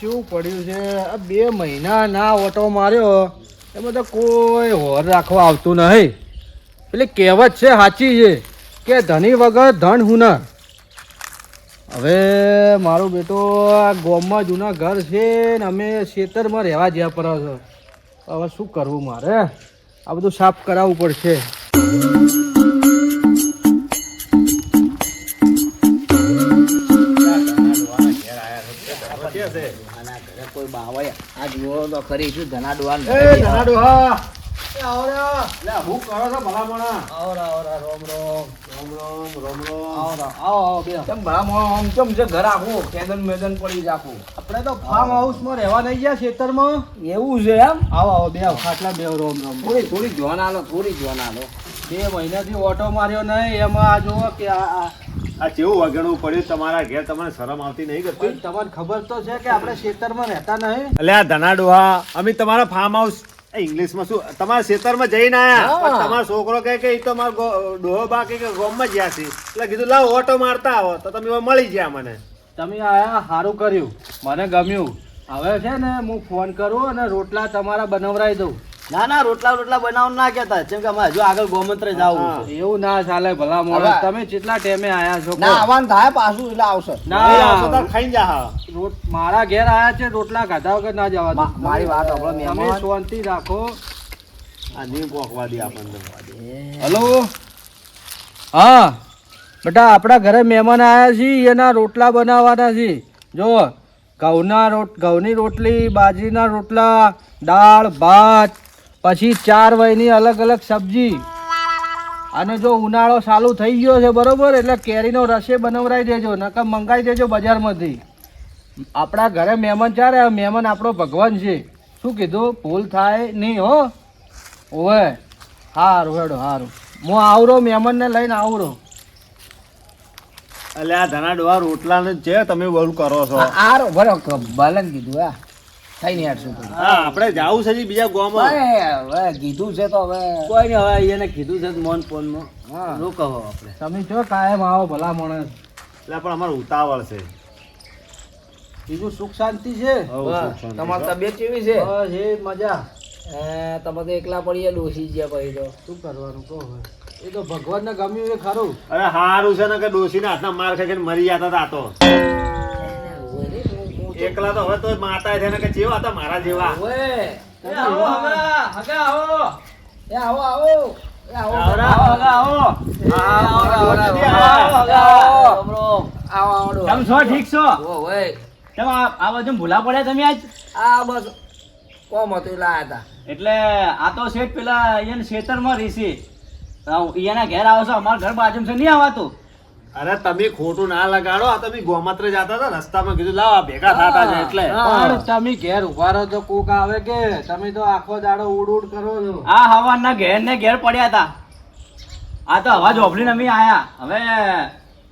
કેવું પડ્યું છે આ 2 મહિના ના ઓટો માર્યો એમાં તો કોઈ હોર રાખવા આવતું નહીં. પેલી કહેવત છે સાચી છે કે ધની વગર ધન હુનર. હવે મારું બેટો આ ગામમાં જૂના ઘર છે ને અમે ખેતરમાં રહેવા જ્યાં પર છો. હવે શું કરવું મારે? આ બધું સાફ કરાવવું પડશે. કોઈ બાવાય આ જુઓ તો ખરી શું ધના ડોહાન એ ધના ડોહા એ આવો રે. લે હું કરો છો ભલામણા? આવો રામ રામ આવો આવો બે. કેમ ભલામણ આમ કેમ છે ઘર આખું કેદન મેદન પડી જાખું આપણે તો ફાર્મ હાઉસમાં રહેવા નહીં ગયા ખેતરમાં. એવું છે એમ આવો આવો બે ખાટલા બે રોમ રોમ. થોડી જોન આલો 2 મહિનાથી ઓટો માર્યો નહીં એમાં આ જુઓ કે આ કેવું વગણવું પડ્યું તમારા ઘેર, તમને શરમ આવતી નહીં કરતી? તમને ખબર તો છે કે આપણે ખેતરમાં રહેતા નહીં. એટલે આ ધના ડોહા અમે તમારા ફાર્મ હાઉસ ઇંગ્લિશમાં શું તમારા ખેતરમાં જઈને આયા, પણ તમારો છોકરો કહે કે એ તો મારો ડોહો બા કે ગામમાં જ્યાં છે, એટલે કીધું લાવ ઓટો મારતા આવો તો તમે મળી ગયા મને. તમે આયા સારું કર્યું, મને ગમ્યું. હવે છે ને હું ફોન કરું અને રોટલા તમારા બનાવરાઈ દઉં. ના ના રોટલા બનાવવા ના કહેતા કેમ કે અમે હજુ આગળ ગોમંત્ર જવું છે. એવું ના ચાલે ભલા મોણસ. તમે કેટલા ટાઈમે આયા છો? ના આવવાનું થાય પાછું એટલે આવશે. ના ખાઈ જા. મારા ઘેર આયા છે, રોટલા ખાધા વગર ના જવા દો. મારી વાત સાંભળો તમે મહેમાન. શાંતિ રાખો. આ નહીં પોખવા દે આપણને. હલો હા બેટા, આપણા ઘરે મહેમાન આવ્યા છે, એના રોટલા બનાવવાના છે. જો ઘઉંની રોટલી, બાજરીના રોટલા, દાળ ભાત, પછી 4 વયની અલગ અલગ સબ્જી. અને જો ઉનાળો ચાલુ થઈ ગયો છે બરોબર, એટલે કેરીનો રસે બનાવરાઈ દેજો, નકર મંગાવી દેજો બજારમાંથી. આપણા ઘરે મહેમાન ચારે, મહેમાન આપણો ભગવાન છે. શું કીધું? ભૂલ થાય નહીં હો. ઓવે સારું હેડો સારું, હું આવરો મહેમાનને લઈને આવરો. એટલે આ ધના ડોહા રોટલા ને છે તમે બહુ કરો છો. આરો ભલે ભલે કીધું હા થઈ નહીં આટશું હા આપણે જાવું છે બીજા ગામમાં. હવે કીધું છે તો હવે કોઈ નહીં, હવે એને કીધું છે મોન ફોનમાં. હા શું કહો આપણે? તમે જો કાયમ આવો ભલા માણસ. એટલે પણ અમારે ઉતાવળ છે. બીજું સુખ શાંતિ છે? તમારી તબિયત કેવી છે? બસ એ મજા. તમે તો એકલા પડીએ ડોસી ગયા પછી તો શું કરવાનું કહો હવે? એ તો ભગવાનને ગમ્યું એ ખરું. અરે હારું છે ને કે ડોશીને હાથના માર ખાઈને મરી જતા હતા. તો એકલા તો હવે તો માતા છે ને કે જેવા હતા મારા જેવા. આવો આવો કેમ છો? ઠીક છો? કેમ આ બાજુ ભૂલા પડ્યા તમે આજ? આ બસ કોમ હતું લાયા હતા. એટલે આ તો શેઠ પેલા અહીંયા ખેતરમાં રીસી અહીંયાના ઘેર આવો છો, અમારા ઘર બાજુ છે, નહીં આવાતું. અરે તમે ખોટું ના લગાડો. આ તમે ગોમાત્ર જતા હતા રસ્તામાં કીધું લાવ આ ભેગા થતા છે એટલે. પણ તમે ઘેર ઉભા રહો તો કોક આવે કે તમે તો આખો દાડો ઉડ કરો છો. આ હવાના ઘેર ને ઘેર પડ્યા હતા. આ તો અવાજ ઓફલીને અમે આયા. હવે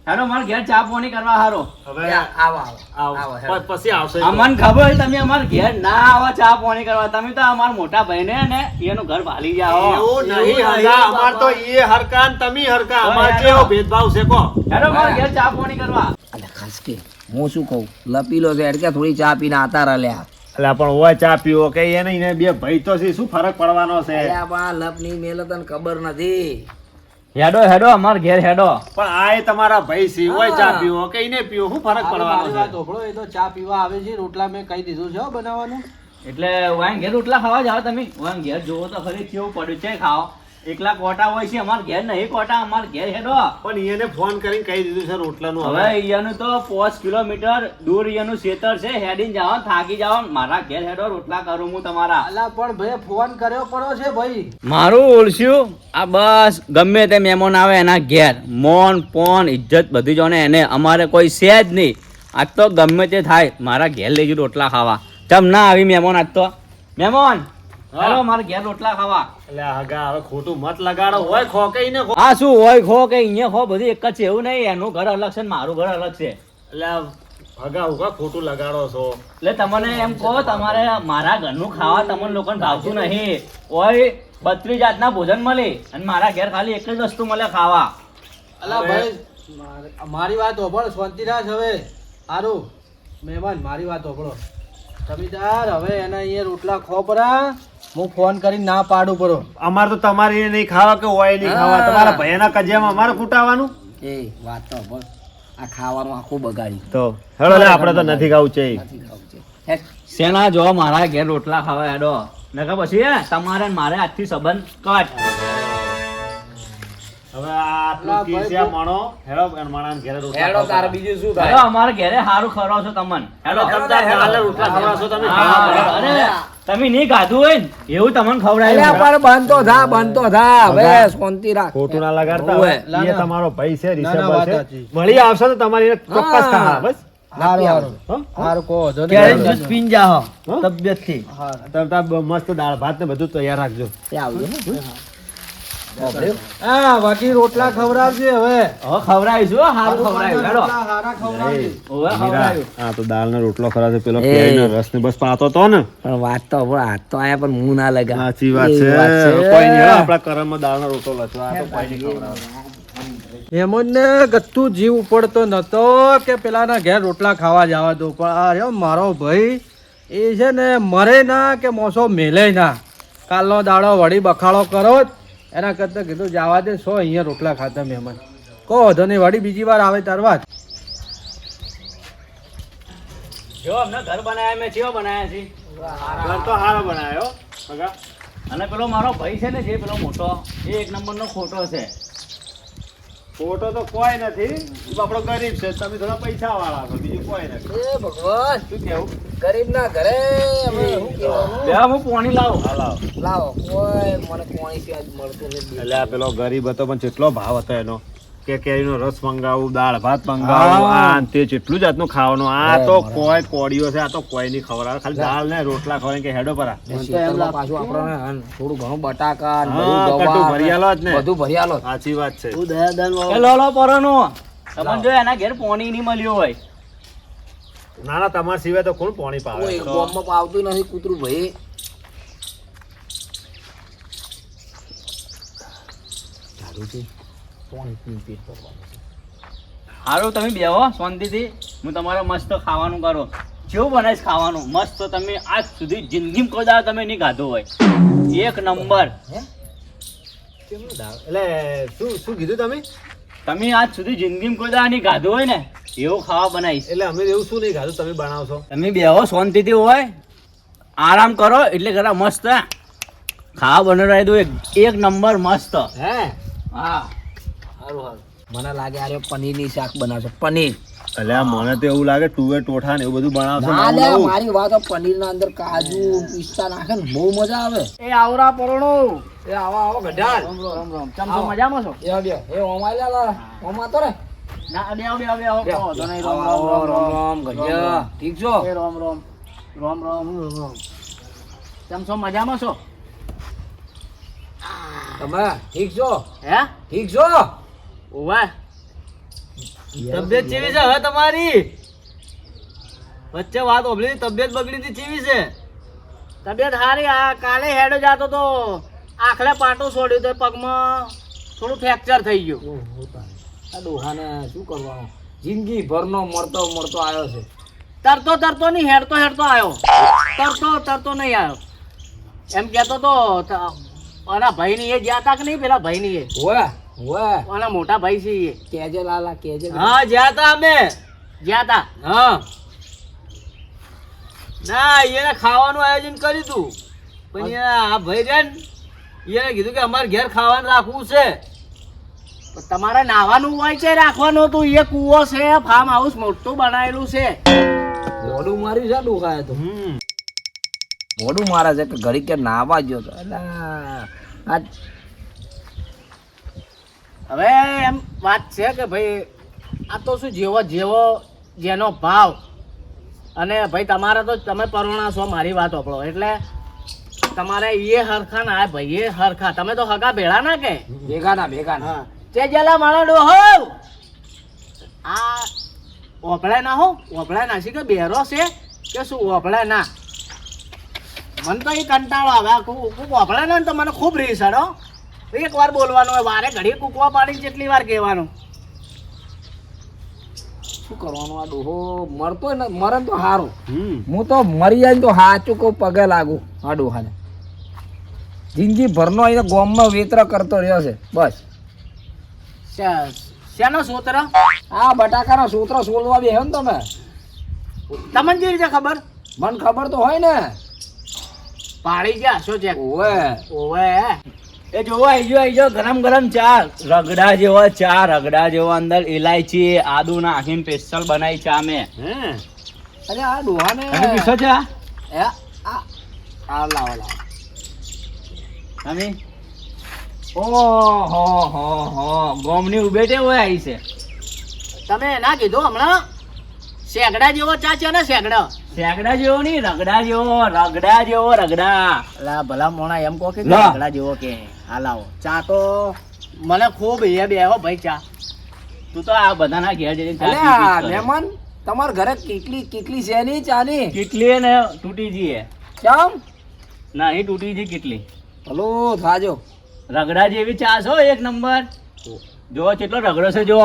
હેડો મારા ઘેર ચા પાણી કરવા હારો. હવે આવો પછી આવશે. અમને ખબર તમે અમારા ઘેર ના આવો ચા પાણી કરવા. તમે તો અમારા મોટા ભાઈને ને એનું ઘર ભાલી જાઓ. એવું નહીં હગા, અમાર તો એ હરકા ને તમે હરકા. અમાર કેવો ભેદભાવ છે કો? હેડો મારા ઘેર ચા પાણી કરવા. અલે ખાસ કે હું શું કહું લપીલો છે એટલે થોડી ચા પીને આતા રહ્યા. એટલે પણ ઓય ચા પીવો કે એને એને બે ભાઈ તો છે, શું ફરક પડવાનો છે? અલ્યા બા લપની મેલે તને ખબર નથી. હેડો હેડો અમાર ઘેર હેડો. પણ આ એ તમારા ભાઈ છે, ઓય ચા પીવો કે એને પીવો, શું ફરક પડવાનો છે? એ તો ચા પીવા આવે છે, રોટલા મેં કહી દીધું છે બનાવવાનું. એટલે વાંગ ઘેર રોટલા ખાવા જાવ તમે. વાંગ ઘેર જોવો તો ખરી કેવું પડ્યું છે. ખાઓ એકલા કોટા હોય છે, અમાર ઘેર નહીં કોટા. અમાર ઘેર હેડો. પણ એને ફોન કરીને કહી દીધું છે રોટલાનું. હવે અહીંયાનું તો 5 કિલોમીટર દૂર અહીંયાનું ખેતર છે. હેડીને જાઓ, થાકી જાઓ. મારા ઘેર હેડો, રોટલા કરું હું તમારા. અલા પણ ભાઈ ફોન કર્યો પડો છે ભાઈ. મારું ઓળખ્યું. આ બસ ગમે તે મહેમાન આવે એના ઘેર મોન પોન ઇજ્જત બધી જો ને એને. અમારે કોઈ છે જ નહીં. આજ તો ગમે તે થાય મારા ઘેર લેજો રોટલા ખાવા. ચમ ના આવી મહેમાન આજ તો. મહેમાન હેલો મારા ઘેર રોટલા ખાવા. એટલે હગા હવે ખોટું મત લગાડો. હોય ખો કે ઈને ખો. આ શું હોય ખો કે અહીંયા ખો બધી એક જ છે એવું નહીં. એનું ઘર અલગ છે ને મારું ઘર અલગ છે. એટલે હગા ઉગા ખોટું લગાડો છો. એટલે તમને એમ કહો તમારે મારા ઘરનું ખાવા તમને લોકોને ભાવતું નહીં. ઓય 32 જાતના ભોજન મળે અને મારા ઘેર ખાલી એક જ વસ્તુ મળે ખાવા. અલા ભાઈ મારી વાત હોભળ શાંતિ રાખ. હવે સારું મહેમાન મારી વાત હોભળો. જમીદાર હવે એના અહીંયા રોટલા ખો પરા હું ફોન કરીને ના પાડું પરો અમારે તો તમારે એ નહીં ખાવા કે ઓય નહીં ખાવા તમારા ભૈયાના કજિયામાં અમારે કૂટાવાનું એ વાત તો બોલ આ ખાવાનું આખું બગાડી તો હેડો લે આપણે તો નથી ખાવું છે નથી ખાવું છે હેટ. શેના જો મારા ઘેર રોટલા ખાવા હેડો નકર પછી તમારે ને મારે આજથી સંબંધ કટ. હવે આટલું કીસ્યા મણો હેડો મણાને ઘેરે રોટલા હેડો ખાવા. તારે બીજું શું હેડો થાય અમારા ઘેરે સારું ખવડાવશો તમને. હેડો તમે તાર હાલે રોટલા ખવડાવશો તમે હા, અરે તમે નહીં ખાધું હોય ને એવું તમને અલ્યા ખવડાવ્યું. પણ બંધ તો થા હવે શાંતિ રાખ ખોટું ના લગાડતા ઓવે. હોય. એ તમારો ભાઈ છે ના, રિષભ વાત છે સાચી. વળી આવશે તો તમારી એને ચોક્કસ હા. ખાવા બસ હારું હારું હો? હારું કહો વાંધો નહીં. ક્યારે દૂધ પીને જાઓ હો? તબિયતથી. હારું. તમે તાર મસ્ત દાળ ભાત ને બધું તૈયાર રાખજો એ આવજો ને હા બાકી રોટલા ખવડાવજે હવે હવે ખવડાવીશું હો, સારું ખવડાવ્યું. હેડો રોટલા હારા ખવડાવજે. હવે ખવડાવ્યું. હા તો દાળ નો રોટલો ખરા પેલો એ. કેરીનો રસ ને બસ પાતો તો ને પણ વાત તો હવે હાથ તો આયા પણ મું ના લગા સાચી વાત એ છે વાત છે. કોઈ નહીં આપણા કરમમાં દાળ નો રોટલો લખો આ તો કોઈ નહીં ખવડાવે. એમને ગત્તું જીવ ઉપડતો નતો કે પેલાના ઘેર રોટલા ખાવા જવા દો પણ આ રહ્યો મારો ભાઈ એ છે ને મરે ના કે મોસો મેલે ના કાલનો દાડો વળી બખાડો કરો જ એના કરતાં કીધું જવા દે સો અહીંયા રોટલા ખાતા મહેમાન કહો વાંધો નહીં વળી બીજી વાર આવે તાર વાત જો અમને ઘર બનાવ્યા મેં કેવો બનાવ્યા છે. ઘર તો હારો બનાવ્યો બગા. અને પેલો મારો ભાઈ છે ને જે પેલો મોટો એ એક નંબરનો ખોટો છે. ખોટો તો કોઈ નથી આપણો ગરીબ છે તમે થોડા પૈસા વાળા છો બીજું કોઈ નથી એ ભગવાન શું કેવું ગરીબ ના ઘરે અમે શું કહેવાનું? બે હું પાણી લાવું. લાવો કોઈ મને પાણી સિવાય મળતું નથી એટલે આ પેલો ગરીબ હતો પણ કેટલો ભાવ હતો એનો કે કેરીનો રસ મંગાવું દાળ ભાત મંગાવું આ ને તે જેટલું જાતનું ખાવાનું આ તો કોઈ કોડીઓ છે આ તો કોઈ નહીં ખવડાવે ખાલી દાળ ને રોટલા ખવડાવે કે હેડો પરા શીતળમાં પાછું આપણને થોડું ઘણું બટાકા ને હા, બધું કટુ ગવાર ભરી આલો જ ને. બધું ભરી આલો. સાચી વાત છે એ લો લો પરોનો તમને જો એના ઘેર પાણી નહીં મળ્યું હોય. ના ના તમારા સિવાય તો કોણ પાણી પાવે કોઈ ગામમાં પાવતું નથી કૂતરું ભાઈ સારું છે પાણી પીને પેટ ભરવાનું. હારું તમે બેહો શાંતિથી હું તમારે મસ્ત ખાવાનું કરો જેવું બનાવીશ ખાવાનું મસ્ત તમે આજ સુધી જિંદગીમાં કોઈ દાડો તમે નહીં ખાધું હોય એક નંબર. હે કેમનું દાળ એટલે શું શું કીધું તમે તમે આજ સુધી જિંદગીમાં કોઈ દાડો નહીં ખાધું હોય ને એવું ખાવા બનાવીશ. એટલે અમે એવું શું નહીં ખાધું તમે બનાવશો તમે બેહો શાંતિથી હોય આરામ કરો એટલે ખરા મસ્ત ખાવા બનાવી દો એક નંબર મસ્ત. હે હા સારું સારું મને લાગે આ પનીરની શાક બનાવશે પનીર એટલે મને તો એવું લાગે ટુવે ટોઠા ને એવું બધું બનાવશો ના નવું લે નવું. મારી વાત પનીર ના અંદર કાજુ પિસ્તા નાખે ને બહુ મજા આવે એ આવરા પરોણો એ આવો આવો ગઢાલ રામ રામ ચમચો મજામાં છો? એ બે એ ઓમાઈ લા ઓમા તો રે ના બેહો બેહો બેહો તો નહીં રામ આવો, રામ રામ રામ ગઢિયા ઠીક છો એ રામ રામ રામ રામ કેમ છો મજામાં છો? તમે ઠીક છો હે ઠીક છો ઓવે તબિયત કેવી છે હવે તમારી? વચ્ચે વાત ઓબલી તબિયત બગડી હતી કેવી છે? તબિયત સારી આ કાલે હેડ જાતો તો આખલે પાટો છોડ્યું તો પગમાં થોડું ફ્રેક્ચર થઈ ગયું. આ ડોહાને શું કરવાનું જિંદગી ભરનો મળતો મળતો આવ્યો છે તરતો તરતો નહીં હેડતો હેડતો આવ્યો તરતો નહીં આવ્યો એમ કહેતો તો આના ભાઈની એ જ્યાં તા કે નહીં પેલા ભાઈની એ ઓએ ઓએ આના મોટા ભાઈ છે એ કેજે લાલા કેજે હા જ્યાં તા અમે જ્યાં તા હા ના એને ખાવાનું આયોજન કર્યું તું પણ આ ભાઈ રે ને એને કીધું કે અમારે ઘેર ખાવાનું રાખવું છે પણ તમારે નાવાનું હોય છે રાખવાનું હતું એ કૂવો છે ફાર્મ હાઉસ મોટું બનાવેલું છે મોઢું માર્યું છે ડોહાએ તો મોઢું મારે છે કે ઘડી કે નાવા ગયો તો અલા આ હવે એમ વાત છે કે ભાઈ આ તો શું જેવો જેવો જેનો ભાવ અને ભાઈ તમારે તો તમે પરોણા છો મારી વાત સાંભળો એટલે તમારે એ હરખા ના ભાઈ એ હરખા તમે તો હગા ભેળા ના કે ભેગા ના હા તે જેલા મારા ડોહો આ ઓપળે ના હો ઓપળે ના છે કે બેરો છે કે શું ઓપળે ના મને તો એ કંટાળો આવે કુક ઓપળે ના ને તો મને ખૂબ રીસ હડો એક વાર બોલવાનું હોય વારે ઘડી કૂકવા પાડીને જેટલી વાર કહેવાનું શું કરવાનું આ ડોહો મરતો ને મરે ને તો સારું. હમ હું તો મરી જાય ને તો સાચું કહું પગે લાગુ આ ડોહાને. જિંદગી ભરનો અહીંયા ગામમાં વેતરા કરતો રહ્યો છે બસ. શેનો સૂત્ર આ બટાકાનો સૂત્ર સોલવા બેહ્યો ને તમે. તમને જે રીતે ખબર મને ખબર તો હોય ને. પાડી ગયા શું છે ઓવે ઓવે એ જોવો આઈ જો ગરમ ગરમ ચા રગડા જેવો અંદર ઇલાયચી આદુ નાખીને સ્પેશિયલ બનાવી ચા મેં હે અરે આ ડોહાને પીશો ચા એ આ લાવો લાવો તમે ઓહો ગોમની ઉભેટે હોય આવી છે તમે ના કીધું હમણાં શેકડા જેવો ચા છે ને શેકડા જેવો નહીં રગડા જેવો લા ભલા મોણા એમ કહો કે રગડા જેવો કે હા લાવો ચા તો મને ખૂબ એ બેહો ભાઈ ચા તું તો આ બધાના ઘેર જઈને ચા અલે આ મહેમાન તમાર ઘરે કેટલી છે ની ચાની કેટલી ને તૂટી જઈએ કેમ ના એ તૂટી જી કેટલી હલો થાજો રગડા જેવી ચા છો એક નંબર જો કેટલો રગડો છે જો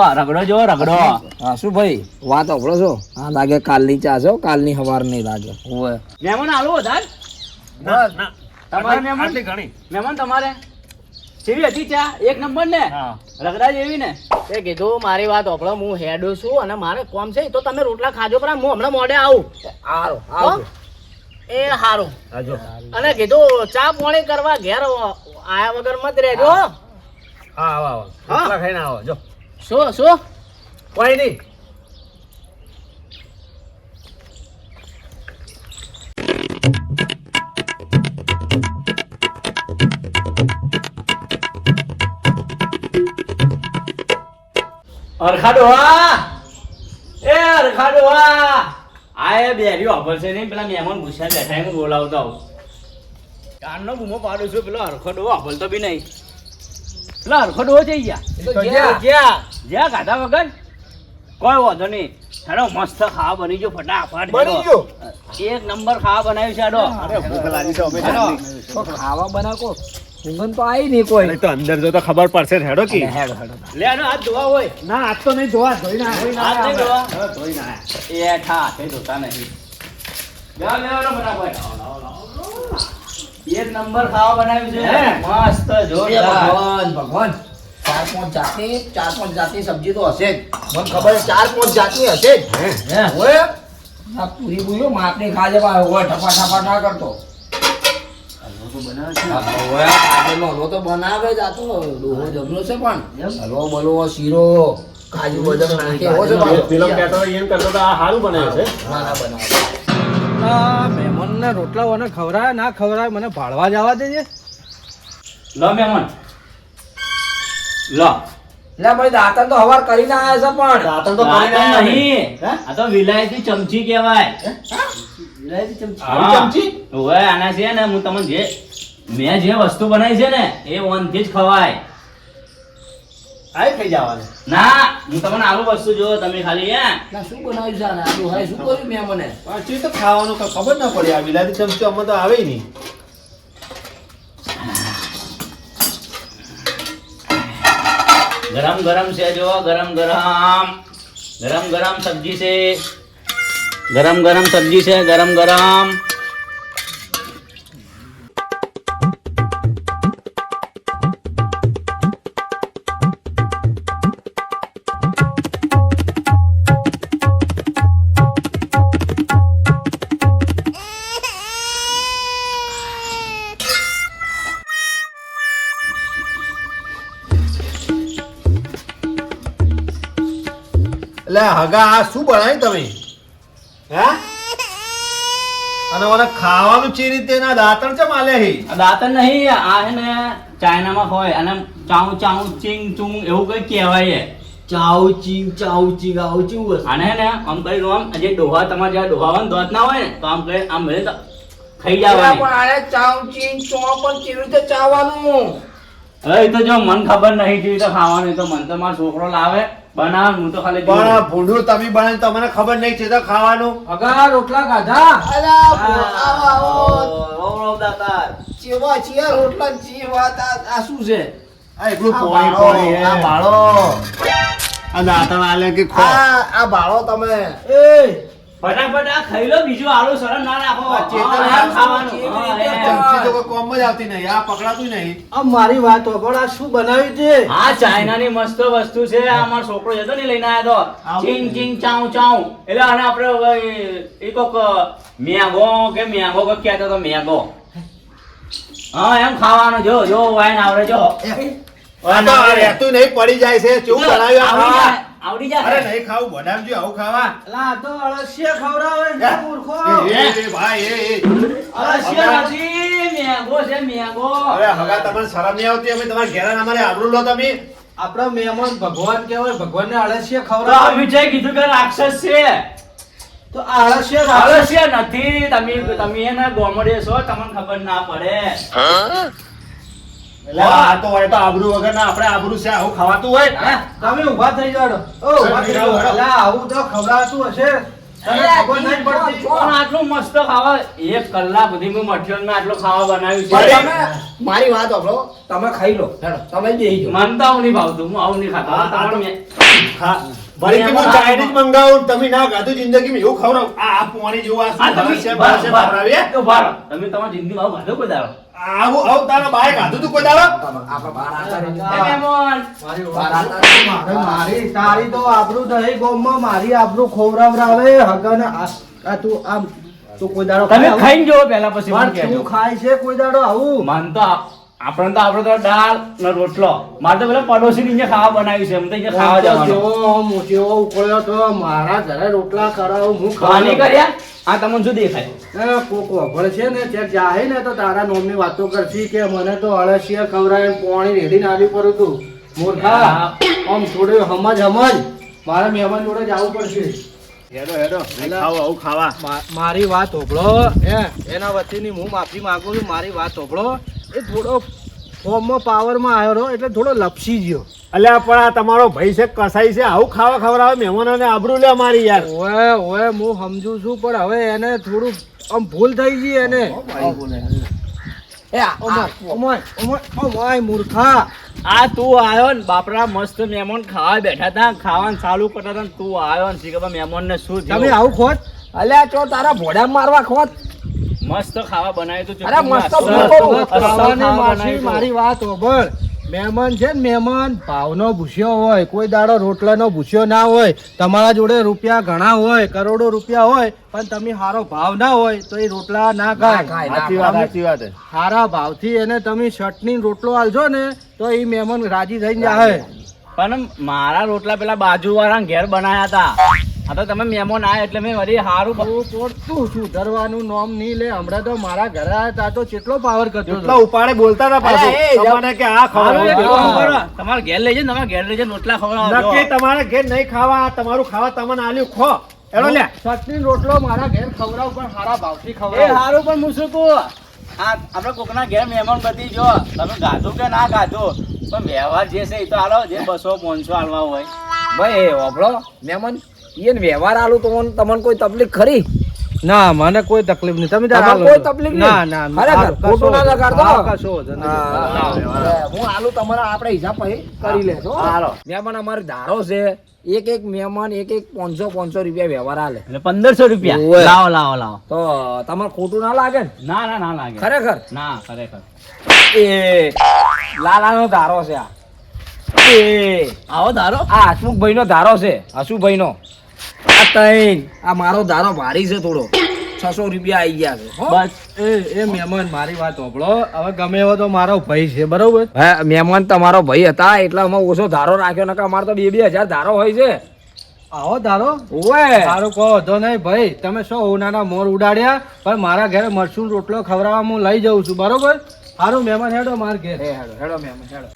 રગડો હા શું ભાઈ વાત સાંભળો છો હા લાગે કાલની ચા છો કાલની સવાર નહીં લાગે ઓવે મહેમાન આલો વધાર ના ના તમારે મહેમાન આટલી ઘણી મહેમાન તમારે જેવી હતી ચા એક નંબર ને રગડા જેવી ને એ કીધું મારી વાત સાંભળો હું હેડું છું અને મારે કોમ છે તો તમે રોટલા ખાજો પર હું હમણાં મોડે આવું આરો આવો એ હારું આજો અને કીધું ચા પાણી કરવા ઘેર આયા વગર મત રહેજો હા આવો રોટલા ખાઈને આવો જો શું કોઈ નહીં આય બેરી ઓફર છે નહીં પેલા મહેમાન ગુસ્સા બેઠા હું બોલાવતો આવું કાનનો બૂમો પાડું છું પેલો હરખડો ઓફર તો બી નહીં પેલા હરખડો જઈ જ્યાં ગાધા વગર કોઈ વાંધો નહીં હેડો મસ્ત ખાવા બની ગયો ફટાફટ બની ગયો? એક નંબર ખાવા બનાવ્યું છે હેડો અરે ભૂખ લાગી છે અમે હેડો. તો ખાવા બનાવો ઊંઘન તો આવી નહીં કોઈ તો અંદર જો તો ખબર પડશે ને હેડો કી હેડો હેડો લે હેડો હાથ ધોવા હોય ના આજ તો નહીં જોવા ધોઈ ના હાથ નહીં ધોવા ધોઈ ના એ ઠા હાથે ધોતા નહીં જા લેવાનો ફટાફટ એક નંબર ખાવા બનાવ્યું છે મસ્ત એ જોરદાર ભગવાન ચાર પાંચ જાતની સબ્જી તો હશે જ મને ખબર છે 4-5 જાતની હશે જ હે ઓય આ પૂરી પૂરી માપની ખાજે બા ઓય ઠપા ના કરતો ઓય આજનો હલવો તો બનાવે જ આ તો ડોહો જમનો છે પણ હલવો બલવો શીરો કાજુ બદામ નાખે એવો છે પાછો. ફિલ્મ કહેતો હોય એમ કરતો તો આ સારું બનાવ્યું છે ના ના બનાવે મહેમાનને રોટલા મને ખવડાય ના ખવડાય મને ભાડવા જવા દેજે. લો મહેમાન લો એટલે ભાઈ દાંતણ તો હવાર કરીને આયા છે પણ દાંતણ તો કરીને આ આવ્યા નહીં હે? આ તો વિલાયતી ચમચી કહેવાય વિલાયતી ચમચી આવી ચમચી? ઓવે આના છે ને હું તમને મેં જે વસ્તુ બનાવી છે ને એ ઓનથી જ ખવાય આય ખાઈ જવાનું ના હું તમને આવું વસ્તુ જો તમે ખાલી હે ના શું બનાવ્યું છે આને આલુ હાય શું કર્યું મેં મને પાછી તો ખાવાનું કઈ ખબર ના પડી આ વિલાયતી ચમચી અમને તો આવે નહીં ગરમ ગરમ છે જો ગરમ ગરમ સબ્જી છે ગરમ સબ્જી છે ગરમ એટલે હગા આ શું બનાવ્યું તમે હે અને મને ખાવાનું ચી રીતે ના દાંતણ છે માલે હી દાંતણ નહીં આ છે ને ચાઇનામાં હોય અને ચાઉ ચીંગ ચુંગ એવું કઈ કહેવાય ચાઉ ચીંગ આવું ચીવું હશે આને હે ને આમ કરી આમ જે ડોહા તમારે જ્યાં ડોહાવાનું દોત ના હોય ને તો આમ કરી આમ ભલે તો ખાઈ જવાની પણ આને ચાઉ ચીંગ ચો પણ કેવી રીતે ચાવવાનું હવે એ તો જો મન ખબર નહીં કેવી રીતે ખાવાનું એ તો મન તો મારો છોકરો લાવે બનાવ હું તો ખાલી જોઉં. પણ ભૂંડું તમે બનાવી તમને ખબર નહીં છે તો ખાવાનું અગા રોટલા ખાધા અલા આવો આવો રોમ દાતા ચેવા ચિયા રોટલા ચેવા આ શું છે આ એકલું પોણી પોણી આ હે બાળો આ દાંતણ આલે કે ખો આ ભાળો તમે ફટાફટ આ ખાઈ લો, બીજું આલુ શરમ ના રાખો. ચેતન હા, આલુ ખાવાનું. કેવી હા, રીતે એ. ચમચી તો કોઈ કોમ જ આવતી નહીં આ પકડાતું નહીં આ મારી વાત પણ આ શું બનાવ્યું છે? આ ચાઇનાની મસ્ત વસ્તુ છે. આ અમારો છોકરો જતો ને લઈને આવ્યો તો ચીંગ ચીંગ ચાઉ ચાઉ, એટલે આને આપણે એ કોક મેંગો કે મેંગો કે કહેતો તો મેંગો. હા એમ ખાવાનું. જો જો વાઈન આવડે જો વાઈન આ તો આવડે. રહેતું નહીં પડી જાય છે કેવું બનાવ્યું આવડી આ જાય, આવડી જાય. અરે નહીં ખાવું બનાવજો આવું ખાવા અલા, આ તો અળસિયા ખવડાવે છે, મૂર્ખો. એ ભાઈ અળસિયા નથી, મેંગો છે મેંગો. અરે હગા તમને શરમ નહીં આવતી અમે તમારા ઘેર અમારે આબરૂ લો તમે આપણા મહેમાન ભગવાન કહેવાય, ભગવાનને અળસિયા તો આ ખવડાવે. મીઠાઈ કીધું કે રાક્ષસ છે. તો આ અળસિયા રાક્ષસ. અળસિયા નથી. તમે એને ગોમડે છો, તમને ખબર ના પડે. એટલે આ તો હોય તો આબરૂ વગર ના આપણે આબરૂ છે આવું ખાવાતું હોય હા? તમે ઊભા થઈ જાઓ. ઊભા થઈ જાઓ. અલા, આવું તો ખવડાવતું હશે, તને ખબર નહીં પડતી. પણ આટલું મસ્ત ખાવા 1 કલાક સુધી મેં મઠિયોન માં આટલું ખાવા બનાવ્યું અરે, છે. તમે મારી વાત સાંભળો, તમે ખાઈ લો હેડો, તમે બેહી જાઓ. મને તો આવું નહીં ભાવતું, હું આવું નહીં ખાતો. હા, આ તો- તમારું મેં- ભરી કીધું ચાઇનીઝ મંગાવું તમે ના ખાધું જિંદગીમાં એવું ખવડાવ આ પોણી જેવું આ આ શું તમે ભાષા ભાષા ભાવરાવી, હે? તો ભારો. તમે તમારી જિંદગીમાં આવું ખાધું કોઈ દાડો? આવું આવું તારા બાએ ખાધું તું કોઈ દાડો આપણે બહાર આવતા એ રહીએ. મહેમાન. મારી વાત મારી તારી તો આબરૂ નહીં ગોમમાં, મારી આબરૂ ખવડાવરાવે હગને. આ તું આમ તું કોઈ દાડો તમે ખાય ખાઈને જોવો પહેલા પછી મને પણ કહેજો. તું ખાય છે કોઈ દાડો આવું? મન તો આપણે તો દાળ ને રોટલો. મારે તો પેલા પડોશી ને ખાવા બનાવ્યું છે. એમ તો અહીંયા ખાવા જવાનું. જેવો ઉકળ્યો તો મારા ઘરે રોટલા કરાવું હું ખાવાની કર્યા આ તમને શું દેખાય? કોક વગર છે ને ત્યાં જાહે ને તો તારા નોમની વાતો કરશી કે મને તો અળસિયા ખવડાવે પોણી રેડીને આવી પડ્યું તું. મૂર્ખા, આમ થોડું સમજ. મારા મહેમાન જોડે જવું પડશે. હેડો હેડો નહીં ખાવું આવું ખાવા મારી વાત હોભળો. એના વતીની હું માફી માંગુ છું. મારી વાત હોભળો. એ થોડો ફોર્મમાં પાવરમાં આવ્યો રહ્યો એટલે થોડો લપસી ગયો. અલ્યા પણ આ તમારો ભાઈ છે કસાઈ છે આવું ખાવા ખવડાવે મહેમાનોને આબરૂ લે મારી યાર ઓએ હું સમજુ છું પણ હવે એને થોડું આમ ભૂલ થઈ ગઈ એને. એ ઓમાય મૂર્ખા. આ તું આવ્યો ને બાપરા, મસ્ત મહેમાન ખાવા બેઠા હતા, ખાવાનું ચાલુ કરતા હતા ને તું આવ્યો ને શીખવા મહેમાન ને શું તમે થયું? આવું ખોટ. અલ્યા ચો તારા ભોડા મારવા ખોત. મસ્ત ખાવા બનાવ્યું તું. અરે મસ્ત અસલ બનાવ્યું. ખાવાની ખાવા માસી, બનાવ્યું. મારી વાત હોભળ. મહેમાન છે ને મહેમાન ભાવનો ભૂસ્યો હોય, કોઈ દાડો રોટલાનો ભૂસ્યો ના હોય. તમારા જોડે રૂપિયા ઘણા હોય, કરોડો રૂપિયા હોય, પણ તમે સારો ભાવ ના હોય તો એ રોટલા ના ખાય. સાચી વાત સારા ભાવથી એને તમે ચટણી રોટલો આલજો ને તો એ મહેમાન રાજી થઈને જાય. પણ મારા રોટલા પેલા બાજુ વાળા ઘેર બનાયા હતા. આ તો તમે મહેમાન આયા એટલે મેં વળી હારું તું સુધરવાનું નામ નહીં લે. હમણાં તો મારા ઘરે આવ્યા તા તો કેટલો પાવર કરતો એટલા હતો. ઉપાડે બોલતા હતા પાછું અરે, એ તમને કે આ હારું એક કામ ખાવા કરો. તમારા ઘેર લઈ જાય, તમારા ઘેર લઈ જાય રોટલા ખવડાવો. નક્કી તમારે ઘેર નહીં ખાવા તમારું ખાવા તમને આલ્યું ખો એનો લે ચટણી રોટલો મારા ઘેર ખવડાવ પણ સારા ભાવથી એ ખવડાવ. હારું પણ હું શું કહું, આ આપણે કોકના ઘેર મહેમાન બધી જો તમે ગાધું કે ના ગાધું, પણ વ્યવહાર જે છે એ તો હાલો, જે 200-500 હાલવા હોય. ભાઈ હોભળો મહેમાન, ઈયન વ્યવહાર આલું તો તમને કોઈ તકલીફ ખરી? ના મને કોઈ તકલીફ નહીં. તમે તમારે કોઈ તકલીફ નહીં? ના ખરેખર, ખોટું ના લગાડતો. કશો વાંધો નહીં. હા, હું આલુ તમારા આપણે હિસાબ પછી કરી લેશો. હાલો. મહેમાન અમારે ધારો છે, એક મહેમાન એક 500 રૂપિયા વ્યવહાર આલે એટલે 1500 રૂપિયા. ઓવે. લાવો. તો તમારે ખોટું ના લાગે ને? ના લાગે. ખરેખર ના ખરેખર. એ લાલાનો ધારો છે આ. એ આવો ધારો. આ હસમુખભાઈ નો ધારો છે, હસુભાઈ નો. આ ત્રણ આ મારો ધારો ભારી છે થોડો, 600 રૂપિયા આવી ગયા છે હો. બસ એ મહેમાન મારી વાત હોભળો. હવે ગમે એવો તો મારો ભાઈ છે બરોબર. હા, મહેમાન તમારો ભાઈ હતા એટલે અમે ઓછો ધારો રાખ્યો, નકર અમારે તો 2,000 ધારો હોય છે. આવો ધારો ઓવે સારું કહો તો નહીં ભાઈ. તમે શું ઉનાના મોર ઉડાડ્યા પણ મારા ઘરે મરચું રોટલો ખવડાવવા હું લઈ જાઉં છું બરોબર. સારું મહેમાન હેડો માર ઘેર. હેડો મહેમાન હેડો.